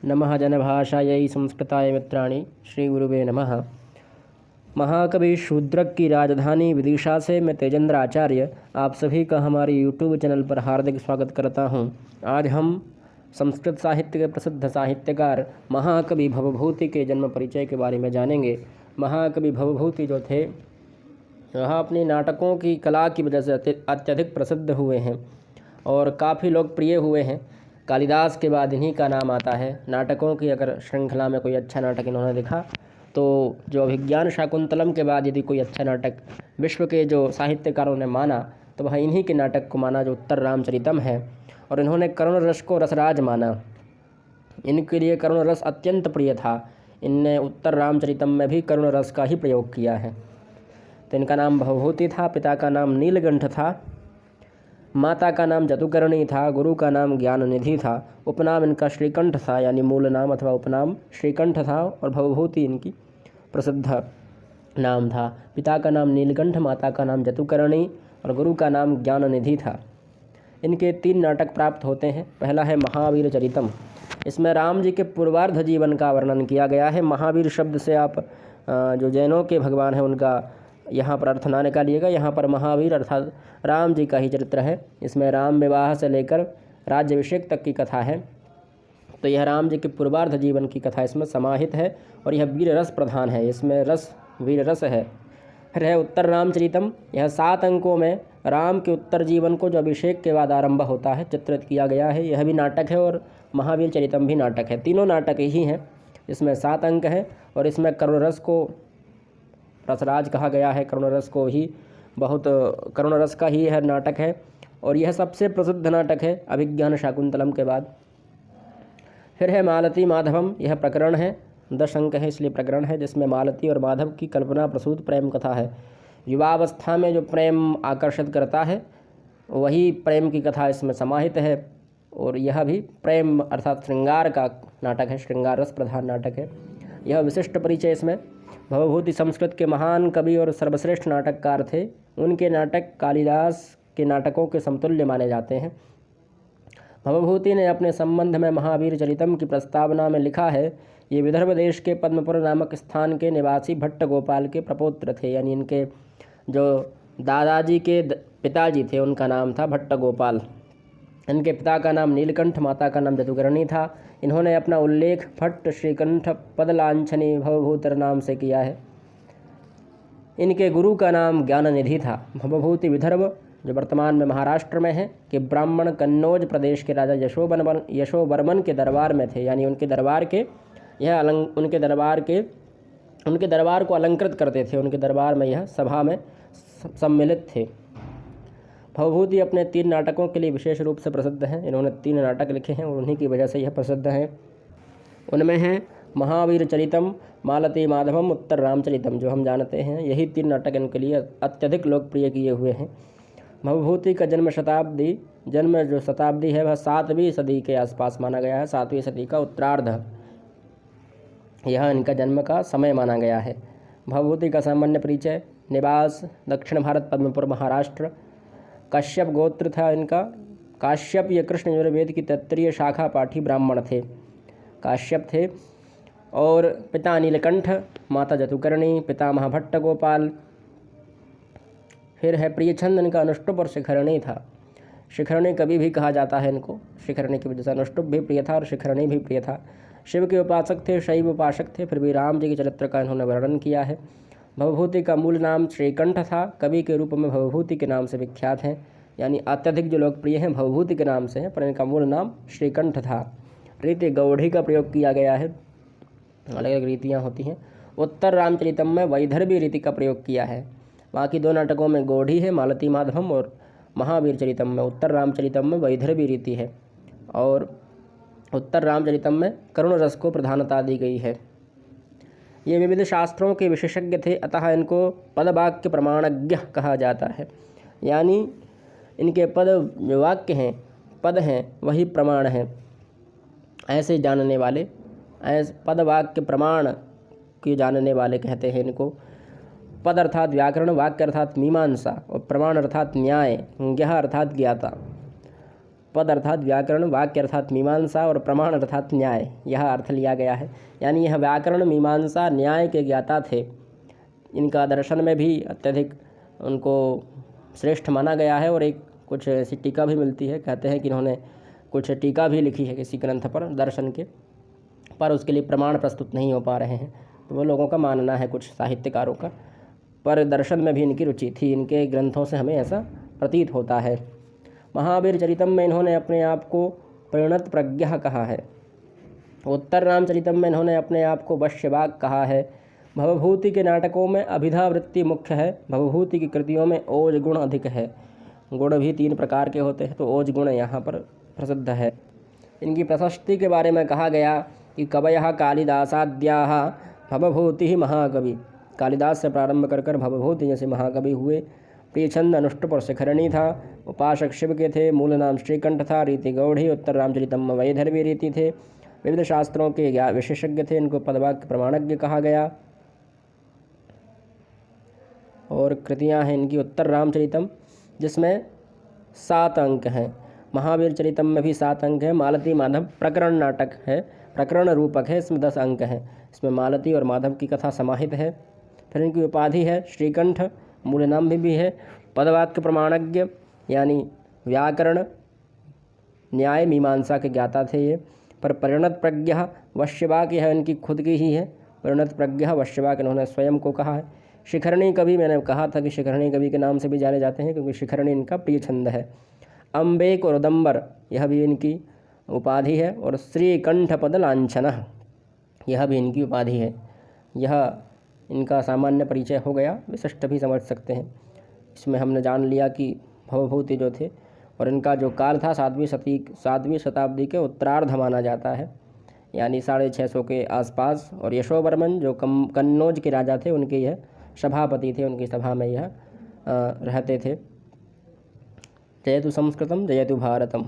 नमः जनभाषायै संस्कृताय मित्राणि श्रीगुरुवे नमः। महाकवि शूद्रक की राजधानी विदिशा से मैं तेजेंद्र आचार्य आप सभी का हमारे यूट्यूब चैनल पर हार्दिक स्वागत करता हूं। आज हम संस्कृत साहित्य के प्रसिद्ध साहित्यकार महाकवि भवभूति के जन्म परिचय के बारे में जानेंगे। महाकवि भवभूति जो थे वह अपनी नाटकों की कला की वजह से अत्यधिक प्रसिद्ध हुए हैं और काफ़ी लोकप्रिय हुए हैं। कालिदास के बाद इन्हीं का नाम आता है। नाटकों की अगर श्रृंखला में कोई अच्छा नाटक इन्होंने लिखा तो जो अभिज्ञान शाकुंतलम के बाद यदि कोई अच्छा नाटक विश्व के जो साहित्यकारों ने माना तो वह इन्हीं के नाटक को माना, जो उत्तर रामचरितम है। और इन्होंने करुण रस को रसराज माना। इनके लिए करुण रस अत्यंत प्रिय था। इनने उत्तर रामचरितम में भी करुण रस का ही प्रयोग किया है। तो इनका नाम भवभूति था, पिता का नाम नीलकंठ था, माता का नाम जतुकर्णी था, गुरु का नाम ज्ञाननिधि था। उपनाम इनका श्रीकंठ था, यानी मूल नाम अथवा उपनाम श्रीकंठ था और भवभूति इनकी प्रसिद्ध नाम था। पिता का नाम नीलकंठ, माता का नाम जतुकर्णी और गुरु का नाम ज्ञाननिधि था। इनके 3 नाटक प्राप्त होते हैं। पहला है महावीर चरितम। इसमें राम जी के पूर्वार्ध जीवन का वर्णन किया गया है। महावीर शब्द से आप जो जैनों के भगवान हैं उनका यहाँ पर अर्थ ना निकालिएगा। यहाँ पर महावीर अर्थात राम जी का ही चरित्र है। इसमें राम विवाह से लेकर राज्याभिषेक तक की कथा है। तो यह राम जी के पूर्वार्ध जीवन की कथा इसमें समाहित है और यह वीर रस प्रधान है। इसमें रस वीर रस है। फिर है उत्तर रामचरितम। यह 7 अंकों में राम के उत्तर जीवन को जो अभिषेक के बाद आरंभ होता है चित्रित किया गया है। यह भी नाटक है और महावीर चरितम भी नाटक है। तीनों नाटक ही हैं। इसमें 7 अंक है और इसमें करुण रस को रसराज कहा गया है। करुण रस को ही बहुत करुण रस का ही यह नाटक है और यह सबसे प्रसिद्ध नाटक है अभिज्ञान शाकुंतलम के बाद। फिर है मालती माधवम। यह प्रकरण है, 10 अंक है इसलिए प्रकरण है, जिसमें मालती और माधव की कल्पना प्रसूत प्रेम कथा है। युवावस्था में जो प्रेम आकर्षित करता है वही प्रेम की कथा इसमें समाहित है और यह भी प्रेम अर्थात श्रृंगार का नाटक है, श्रृंगार रस प्रधान नाटक है। यह विशिष्ट परिचय इसमें। भवभूति संस्कृत के महान कवि और सर्वश्रेष्ठ नाटककार थे। उनके नाटक कालिदास के नाटकों के समतुल्य माने जाते हैं। भवभूति ने अपने संबंध में महावीर चरितम की प्रस्तावना में लिखा है, ये विदर्भ देश के पद्मपुर नामक स्थान के निवासी भट्ट गोपाल के प्रपौत्र थे। यानी इनके जो दादाजी के पिताजी थे उनका नाम था भट्ट गोपाल। इनके पिता का नाम नीलकंठ, माता का नाम जतुकर्णी था। इन्होंने अपना उल्लेख भट्ट श्रीकंठ पदलांछनी भवभूतर नाम से किया है। इनके गुरु का नाम ज्ञाननिधि था। भवभूति विदर्भ जो वर्तमान में महाराष्ट्र में है कि ब्राह्मण कन्नौज प्रदेश के राजा यशोवर्मन के दरबार में थे। यानी उनके दरबार के उनके दरबार को अलंकृत करते थे। उनके दरबार में यह सभा में सम्मिलित थे। भवभूति अपने 3 नाटकों के लिए विशेष रूप से प्रसिद्ध हैं। इन्होंने 3 नाटक लिखे हैं और उन्हीं की वजह से यह प्रसिद्ध हैं। उनमें हैं महावीर चरितम, मालती माधवम, उत्तर रामचरितम जो हम जानते हैं। यही 3 नाटक इनके लिए अत्यधिक लोकप्रिय किए हुए हैं। भवभूति का जन्म जो शताब्दी है वह 7वीं सदी के आसपास माना गया है। 7वीं सदी का उत्तरार्ध यह इनका जन्म का समय माना गया है। भवभूति का सामान्य परिचय। निवास दक्षिण भारत, पद्मपुर, महाराष्ट्र। काश्यप गोत्र था इनका। काश्यप ये कृष्ण यजुर्वेद की तत्रीय शाखा पाठी ब्राह्मण थे, काश्यप थे। और पिता नीलकंठ, माता जतुकर्णी, पितामह भट्ट गोपाल। फिर है प्रियछंद इनका अनुष्टुप और शिखरणी था। शिखरणी कवि भी कहा जाता है इनको। शिखरणी की वजह से अनुष्टुप भी प्रिय था और शिखरणी भी प्रिय था। शिव के उपासक थे, शैव उपासक थे, फिर भी राम जी के चरित्र का इन्होंने वर्णन किया है। भवभूति का मूल नाम श्रीकंठ था। कवि के रूप में भवभूति के नाम से विख्यात हैं। यानी अत्यधिक जो लोकप्रिय हैं भवभूति के नाम से हैं, पर इनका मूल नाम श्रीकंठ था। रीति गौढ़ी का प्रयोग किया गया है, अलग अलग रीतियाँ होती हैं। उत्तर रामचरितम में वैदर्भी रीति का प्रयोग किया है। बाकी 2 नाटकों में गौढ़ी है, मालती माधवम, और महावीर चरितम में उत्तर रामचरितम में वैदर्भी रीति है और उत्तर रामचरितम में करुण रस को प्रधानता दी गई है। ये विविध शास्त्रों के विशेषज्ञ थे, अतः इनको पदवाक्य प्रमाणज्ञ कहा जाता है। यानी इनके पद जो वाक्य हैं, पद हैं, वही प्रमाण हैं। ऐसे जानने वाले, ऐसे पद वाक्य प्रमाण के जानने वाले कहते हैं इनको। पद अर्थात व्याकरण, वाक्य अर्थात मीमांसा और प्रमाण अर्थात न्याय, ज्ञः अर्थात ज्ञाता। पद अर्थात व्याकरण, वाक्य अर्थात मीमांसा और प्रमाण अर्थात न्याय, यह अर्थ लिया गया है। यानी यह व्याकरण, मीमांसा, न्याय के ज्ञाता थे। इनका दर्शन में भी अत्यधिक उनको श्रेष्ठ माना गया है। और एक कुछ ऐसी टीका भी मिलती है, कहते हैं कि इन्होंने कुछ टीका भी लिखी है किसी ग्रंथ पर दर्शन के, पर उसके लिए प्रमाण प्रस्तुत नहीं हो पा रहे हैं। तो वो लोगों का मानना है, कुछ साहित्यकारों का। पर दर्शन में भी इनकी रुचि थी, इनके ग्रंथों से हमें ऐसा प्रतीत होता है। महावीर चरितम में इन्होंने अपने आप को परिणत प्रज्ञा कहा है। उत्तर रामचरितम में इन्होंने अपने आप को वश्यवाग कहा है। भवभूति के नाटकों में अभिधा वृत्ति मुख्य है। भवभूति की कृतियों में ओज गुण अधिक है। गुण भी 3 प्रकार के होते हैं, तो ओज गुण यहाँ पर प्रसिद्ध है। इनकी प्रशस्ति के बारे में कहा गया कि कवयः कालिदासाद्याः भवभूति महाकवि। कालिदास से प्रारंभ कर भवभूति जैसे महाकवि हुए। प्रियछंद अनुष्टुप और शिखरणी था। उपासक शिव के थे। मूल नाम श्रीकंठ था। रीति गौढ़ी। उत्तर रामचरितम वैधर्वी रीति थे। विविध शास्त्रों के विशेषज्ञ थे। इनको पदवाक्य प्रमाणज्ञ कहा गया। और कृतियाँ हैं इनकी उत्तर रामचरितम, जिसमें 7 अंक हैं। महावीर चरितम में भी 7 अंक हैं। मालती माधव प्रकरण नाटक है, प्रकरण रूपक है, इसमें 10 अंक हैं। इसमें मालती और माधव की कथा समाहित है। फिर इनकी उपाधि है श्रीकंठ, मूल नाम भी है। पदवाक्य प्रमाणज्ञ यानी व्याकरण, न्याय, मीमांसा के ज्ञाता थे ये। पर परिणत प्रज्ञा वश्यवाक, यह इनकी खुद की ही है। परिणत प्रज्ञा वश्यवाक इन्होंने स्वयं को कहा है। शिखरणी कवि, मैंने कहा था कि शिखरणी कवि के नाम से भी जाने जाते हैं, क्योंकि शिखरणी इनका प्रिय छंद है। अम्बेक और उदम्बर, यह भी इनकी उपाधि है। और श्रीकंठ पद लांछनः, यह भी इनकी उपाधि है। यह इनका सामान्य परिचय हो गया, विशिष्ट भी समझ सकते हैं। इसमें हमने जान लिया कि भवभूति जो थे, और इनका जो काल था 7वीं शताब्दी के उत्तरार्ध माना जाता है, यानी 650 के आसपास। और यशोवर्मन जो कन्नौज के राजा थे, उनके यह सभापति थे, उनकी सभा में यह रहते थे। जयतु संस्कृतम, जयतु भारतम।